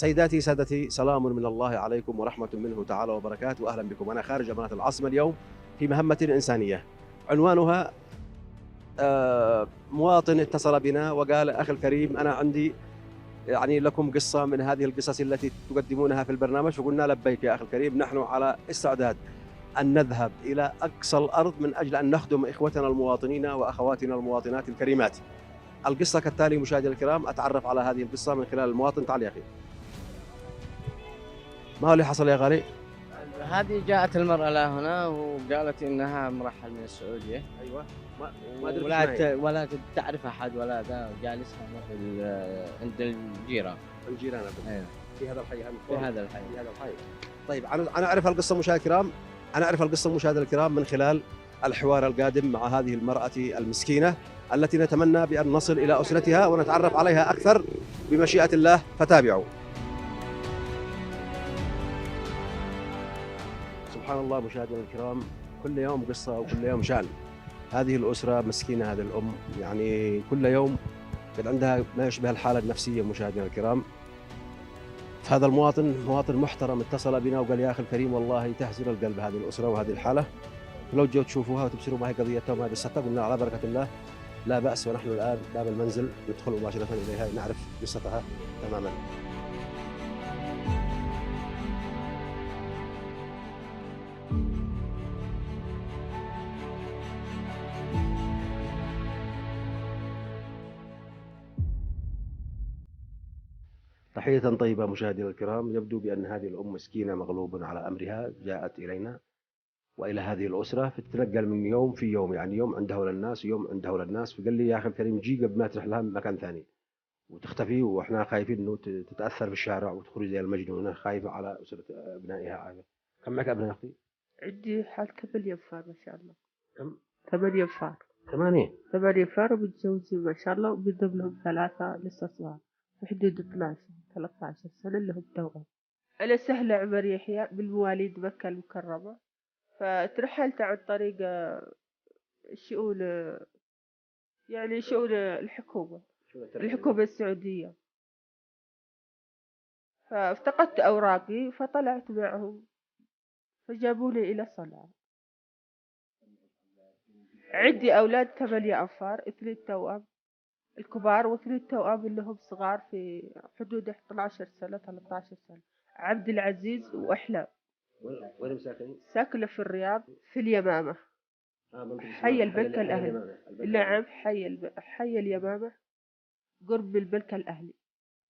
سيداتي سادتي، سلام من الله عليكم ورحمة منه تعالى وبركاته، وأهلا بكم. أنا خارج أمانة العاصمة اليوم في مهمة إنسانية عنوانها مواطن اتصل بنا وقال: أخي الكريم، أنا عندي لكم قصة من هذه القصص التي تقدمونها في البرنامج. فقلنا: لبيك يا أخي الكريم، نحن على استعداد أن نذهب إلى أقصى الأرض من أجل أن نخدم إخوتنا المواطنين وأخواتنا المواطنات الكريمات. القصة كالتالي مشاهدينا الكرام، أتعرف على هذه القصة من خلال المواطن. تعال يا أخي، ما هو اللي حصل يا غالي؟ هذه جاءت المرأة لهنا وقالت إنها مرحل من السعودية. أيوة. ما أدري ولا ولا تعرف أحد ولا ذا، جالسة عند الجيران. الجيران. أيوة. في هذا الحي. في هذا الحي. طيب، أنا أعرف القصة مشاهدينا الكرام. أنا أعرف القصة مشاهدينا الكرام من خلال الحوار القادم مع هذه المرأة المسكينة التي نتمنى بأن نصل إلى أسرتها ونتعرف عليها أكثر بمشيئة الله، فتابعوا. سبحان الله مشاهدينا الكرام، كل يوم قصة وكل يوم شأن. هذه الأسرة مسكينة، هذه الأم كل يوم قد عندها ما يشبه الحالة النفسية مشاهدينا الكرام. هذا مواطن محترم اتصل بنا وقال: يا أخي الكريم، والله تهزل القلب هذه الأسرة وهذه الحالة، لو جو تشوفوها وتبصروا ما هي قضيتهم هذه الستة. قلنا: على بركة الله لا بأس، ونحن الآن باب المنزل ندخل مباشرة إليها نعرف قصتها تماما. تحية طيبة مشاهدينا الكرام. يبدو بأن هذه الأم مسكينة مغلوب على أمرها، جاءت إلينا وإلى هذه الأسرة فتتنقل من يوم في يوم، يوم عنده للناس يوم عنده للناس. فقال لي: يا أخي الكريم، جي قبل ما تروح لها مكان ثاني وتختفي، وإحنا خايفين إنه تتأثر في الشارع وتخرج زي المجنونة، خايفة على أسرة أبنائها. عائلة كم معك أبناء أختي؟ عندي حال 8 أنفار ما شاء الله. كم؟ 8 أنفار. 8 أنفار ومتزوجين ما شاء الله، وبيضم لهم 3 لسه صغار في حدود 13 سنة اللي هم توأم. أنا سهلة عمر يحيى بالمواليد مكة المكرمة، فترحلت عن طريق شؤون شؤون الحكومة السعودية. فافتقدت أوراقي فطلعت معهم فجابوني إلى صنعاء. عندي أولاد 8 أنفار، 2 توأم الكبار و2 توأم اللي هم صغار في حدود 12 سنة 13 سنة. عبد العزيز وأحلام. وين مساكنين؟ ساكنة في الرياض في اليمامة. حي البنك الأهلي. نعم، حي اليمامة قرب البنك الأهلي.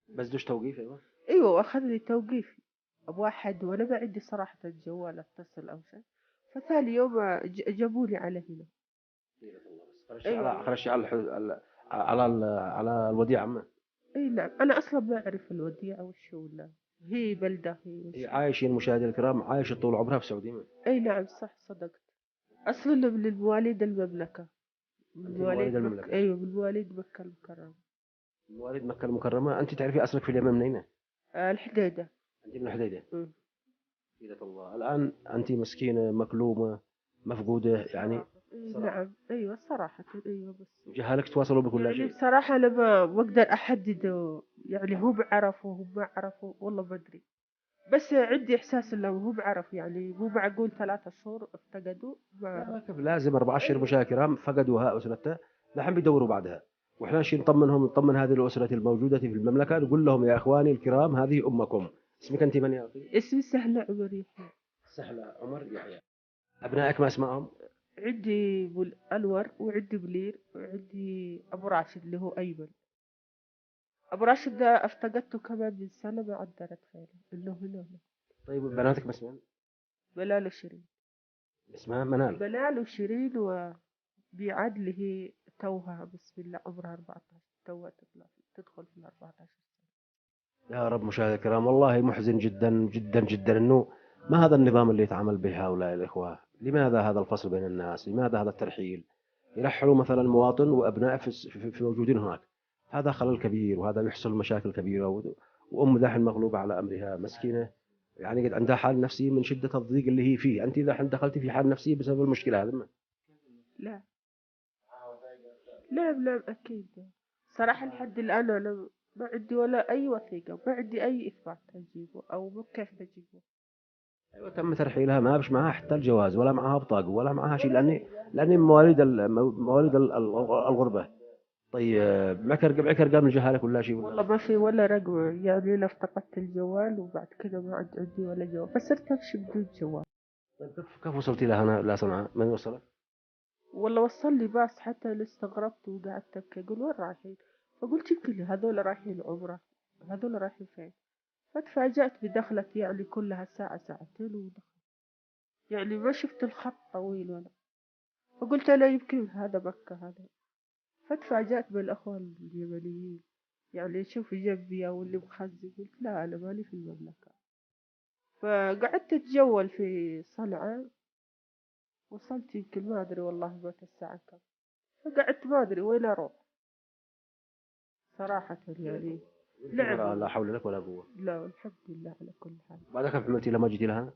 بس دوش توقيف؟ أيوة، أخذني توقيفي بواحد وأنا ما عندي صراحة الجوال أتصل أو شيء. فثاني يوم جابوني على هنا. خرجت على الوديعة عمان. اي نعم، انا اصلا ما اعرف الوديعة وش ولا هي بلدة هي عايشين مشاهدينا الكرام، عايشة طول عمرها في السعودية. اي نعم صح، صدقت. اصلا من المواليد المملكة. من مواليد المملكة. ايوه، من مواليد مكة المكرمة. مواليد مكة المكرمة. انت تعرفي اصلك في اليمن منين؟ الحديدة. انت من الحديدة. حيدة الله. الان انت مسكينة مكلومة مفقودة نعم ايوه صراحة، ايوه. بس جهالك تواصلوا بك ولا شيء؟ بصراحة انا ما بقدر احدد، هم عرفوا هم ما عرفوا والله ما ادري. بس عندي احساس انه هو بعرف، مو معقول 3 شهور افتقدوا. كيف لازم 4 اشهر مشاهدينا الكرام فقدوها اسرتها، لحين بيدوروا بعدها. واحنا شي نطمن هذه الاسره الموجوده في المملكه، نقول لهم: يا اخواني الكرام، هذه امكم. اسمك انت من يا اخي؟ اسمي سهلة عمر يحيى. سهلة عمر يحيى. ابنائك ما اسمائهم؟ عندي أنور وعندي بلير وعندي أبو راشد اللي هو أيمن. أبو راشد ده افتقدته كمان من سنة ما عدلت خيره اللي هو هنا. طيب بناتك ما اسمهم؟ بلال وشيرين. اسمها منال. بلال وشيرين وبيعاد اللي هي توها بسم الله عمرها 14، توها تدخل في 14 سنة. يا رب مشاهدينا الكرام، والله محزن جدا جدا جدا انه ما هذا النظام اللي يتعامل به هؤلاء الاخوه. لماذا هذا الفصل بين الناس؟ لماذا هذا الترحيل؟ يرحلوا مثلا مواطن وابناء في موجودين هناك. هذا خلل كبير، وهذا يحصل مشاكل كبيره. وام ذاحل مغلوبه على امرها مسكينه، قد عندها حال نفسي من شده الضيق اللي هي فيه. انت ذاحل دخلتي في حال نفسي بسبب المشكله هذه؟ لا لا لا، أكيد. صراحة لحد الآن أنا ما عندي ولا أي وثيقة، ما عندي أي إثبات أجيبه أو كيف بجيبه. ايوه تم ترحيلها، ما بش معها حتى الجواز ولا معها بطاقه ولا معها شيء، لاني مواليد الغربه. طيب معك ارقام الجهاله ولا شيء والله ولا؟ ما في ولا رقم، يعني أنا افتقدت الجوال وبعد كده ما عاد عندي ولا جوال، فصرت أمشي بدون جوال. طيب كيف وصلتي لها هنا لا صنعاء؟ من وصلت؟ والله وصل لي باص، حتى اللي استغربت وقعدت أبكي أقول وين رايحين؟ فقلت يمكن لي هذول رايحين عمرة، هذول رايحين فين؟ فتفاجأت بدخلة يعني كلها ساعة ساعتين ودخل، يعني ما شفت الخط طويل ولا. فقلت أنا يمكن هذا مكة هذا. فتفاجأت بالأخوة اليمنيين، يعني شوف جنبي أو اللي مخزي، قلت لا أنا مالي في المملكة. فقعدت أتجول في صنعاء، وصلت يمكن ما أدري والله متى الساعة كم، فقعدت ما أدري وين أروح صراحة يعني. مرأة لا نعم. حول لك ولا قوه. لا الحمد لله على كل حال. بعد كيف عملتي لما جيتي لها؟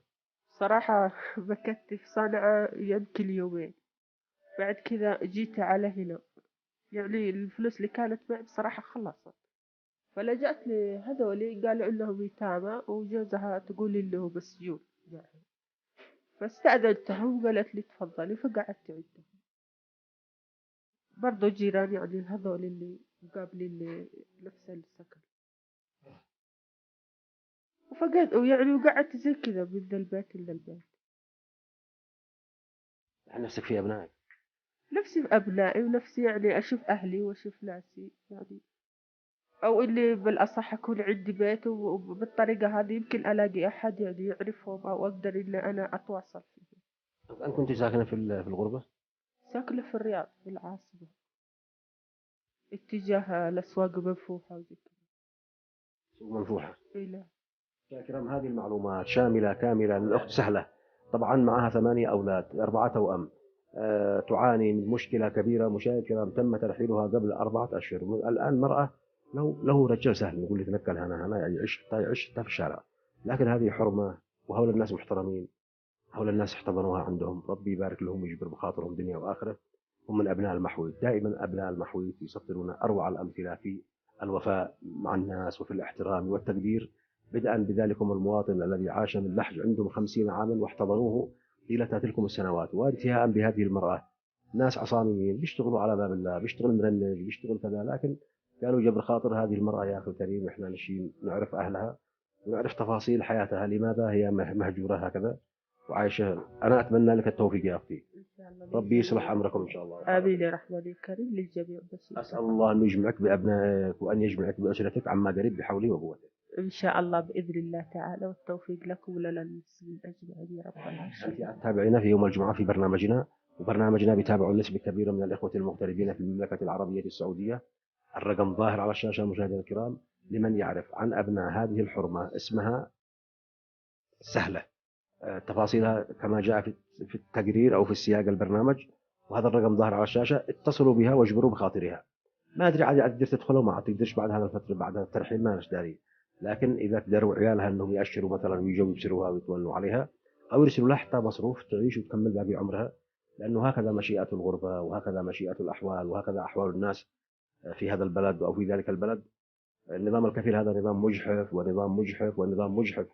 صراحة مكثت في صنعاء يمكن يومين، بعد كذا جيت على هنا. يعني الفلوس اللي كانت معي بصراحة خلصت، فلجأت لهذولي قالوا إنهم يتامى وجوزها تقول إنه مسجون يعني. فاستأذنتهم وقالت لي تفضلي، فقعدت عندهم. برضو جيران يعني هذول اللي مقابلين لي نفس السكن. وفقد يعني وقعدت زي كذا من البيت إلى البيت. يعني نفسك في ابنائك؟ نفسي في أبنائي ونفسي يعني أشوف أهلي وأشوف ناسي يعني، أو إني بالأصح أكون عندي بيت، وبالطريقة هذه يمكن ألاقي أحد يعني يعرفهم أو أقدر إن أنا أتواصل فيه. انت كنت ساكنه في الغربه؟ ساكنة في الرياض في العاصمة، اتجاه الأسواق منفوحة وزي كذا. سوق منفوحه. إيه لا. يا كرام هذه المعلومات شامله كامله للاخت سهله. طبعا معها 8 اولاد، 4 توأم. تعاني من مشكله كبيره. مشاهد الكرام تم ترحيلها قبل 4 اشهر. الان مرأة له رجال سهل نقول يتنكل هنا يعني يعيش حتى في الشارع. لكن هذه حرمه، وهؤلاء الناس محترمين. هؤلاء الناس احتضنوها عندهم، ربي يبارك لهم ويجبر بخاطرهم دنيا واخره. هم من ابناء المحويت، دائما ابناء المحويت يسطرون اروع الامثله في الوفاء مع الناس وفي الاحترام والتقدير. بدءا بذلكم المواطن الذي عاش من لحج عندهم 50 عاما واحتضنوه طيلة تلكم السنوات، وانتهاء بهذه المرأة. ناس عصاميين بيشتغلوا على باب الله، بيشتغل مرنج، بيشتغل كذا، لكن قالوا جبر خاطر هذه المرأة يا أخي الكريم إحنا نشي نعرف أهلها ونعرف تفاصيل حياتها، لماذا هي مهجورة هكذا وعايشة. أنا أتمنى لك التوفيق يا أختي، إن شاء الله ربي يصلح للجميع. أمركم إن شاء الله. آمين يا رحمن الكريم للجميع بس أسأل الله أن يجمعك بأبنائك وأن يجمعك بأسرتك عما قريب بحوله وقوته. إن شاء الله بإذن الله تعالى، والتوفيق لكم ولنا المسلمين أجمعين يا رب أنت العالمين. تتابعينا في يوم الجمعة في برنامجنا، وبرنامجنا بيتابعه نسبة كبيرة من الإخوة المغتربين في المملكة العربية السعودية. الرقم ظاهر على الشاشة مشاهدينا الكرام، لمن يعرف عن أبناء هذه الحرمة اسمها سهلة. تفاصيلها كما جاء في التقرير أو في سياق البرنامج، وهذا الرقم ظاهر على الشاشة. اتصلوا بها واجبروا بخاطرها. ما أدري عاد تقدر تدخل وما تقدرش بعد هذا الفترة بعد الترحيل ما داري. لكن إذا قدروا عيالها أنهم يأشروا مثلا ويجوا يبصروها ويتولوا عليها، أو يرسلوا لها حتى مصروف تعيش وتكمل باقي عمرها، لأنه هكذا مشيئة الغربة وهكذا مشيئة الأحوال وهكذا أحوال الناس في هذا البلد أو في ذلك البلد. النظام الكفيل هذا نظام مجحف ونظام مجحف ونظام مجحف.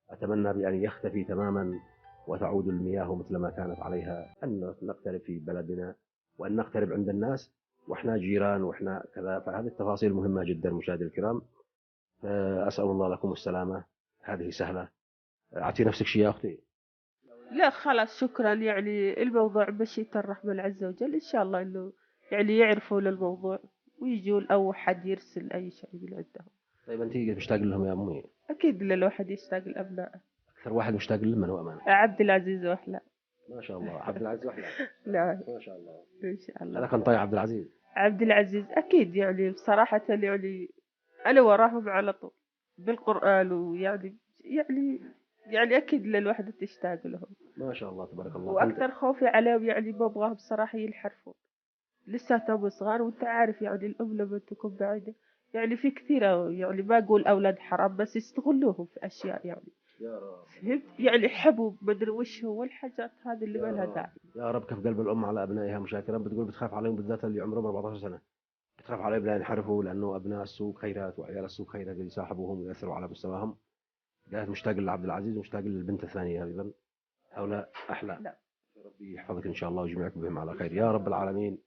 أتمنى بأن يختفي تماما وتعود المياه مثل ما كانت عليها، أن نقترب في بلدنا وأن نقترب عند الناس، وإحنا جيران وإحنا كذا. فهذه التفاصيل مهمة جدا مشاهدي الكرام. أسأل الله لكم السلامة. هذه سهلة. أعطي نفسك شيء يا أختي. لا خلاص شكرا، يعني الموضوع مشيئة الرحمن عز وجل، إن شاء الله إنه يعني يعرفوا للموضوع ويجون، أو حد يرسل أي شيء من عندهم. طيب أنت مشتاق لهم يا أمي؟ أكيد الواحد يشتاق لأبنائه. أكثر واحد مشتاق لهم من هو أمانة؟ عبد العزيز وأحلى. ما شاء الله عبد العزيز وأحلى. نعم. ما شاء الله. إن شاء هذا الله. كان طيب عبد العزيز. عبد العزيز أكيد يعني بصراحة يعني أنا وراهم على طول بالقرآن، ويعني يعني أكيد الواحد تشتاق لهم. ما شاء الله تبارك الله. وأكثر خوفي عليهم يعني ما أبغاهم بصراحة ينحرفون، لساتهم صغار، وأنت عارف يعني الأم لما تكون بعيدة يعني في كثيرة، يعني ما أقول أولاد حرام بس يستغلوهم في أشياء يعني. يا رب. فهمت يعني حبوا مدري وش هو والحاجات هذه اللي ما يا لها رب. داعي. يا رب كف قلب الأم على أبنائها مشاكرا. بتقول بتخاف عليهم بالذات اللي عمرهم 14 سنة. تخاف عليهم لا ينحرفوا، لانه ابناء السوق خيرات وعيال السوق خيرات اللي يصاحبوهم ويأثروا على مستواهم. قالت مشتاق لعبد العزيز ومشتاق للبنت الثانيه ايضا، هؤلاء احلى. لا. ربي يحفظك ان شاء الله ويجمعك بهم على خير يا رب العالمين.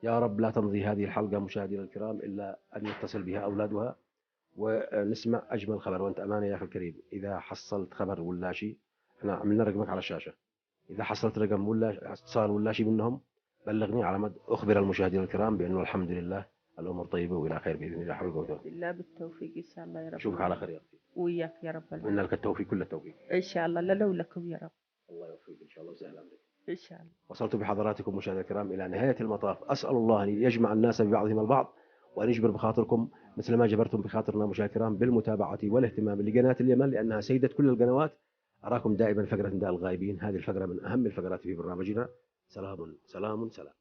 يا رب لا تمضي هذه الحلقه مشاهدينا الكرام الا ان يتصل بها اولادها ونسمع اجمل خبر. وانت امانه يا اخي الكريم، اذا حصلت خبر ولا شيء، احنا عملنا رقمك على الشاشه، اذا حصلت رقم ولا اتصال ولا شيء منهم بلغني على مد اخبر المشاهدين الكرام بانه الحمد لله الامور طيبه والى خير باذن الله. حول وقوه. بالله بالتوفيق ان شاء الله يا رب. اشوفك على خير يا اختي، وياك يا رب اتمنى العالمين. لك التوفيق كل التوفيق. ان شاء الله لنا ولكم يا رب. الله يوفقك ان شاء الله ويسهل امرك. ان شاء الله. وصلت بحضراتكم مشاهدينا الكرام إلى نهاية المطاف، أسأل الله أن يجمع الناس ببعضهم البعض وأن يجبر بخاطركم مثل ما جبرتم بخاطرنا مشاهدينا الكرام بالمتابعة والاهتمام لقناة اليمن لأنها سيدة كل القنوات. أراكم دائما فقرة نداء الغائبين، هذه الفقرة من أهم الفقرات في برنامجنا. سلام سلام سلام.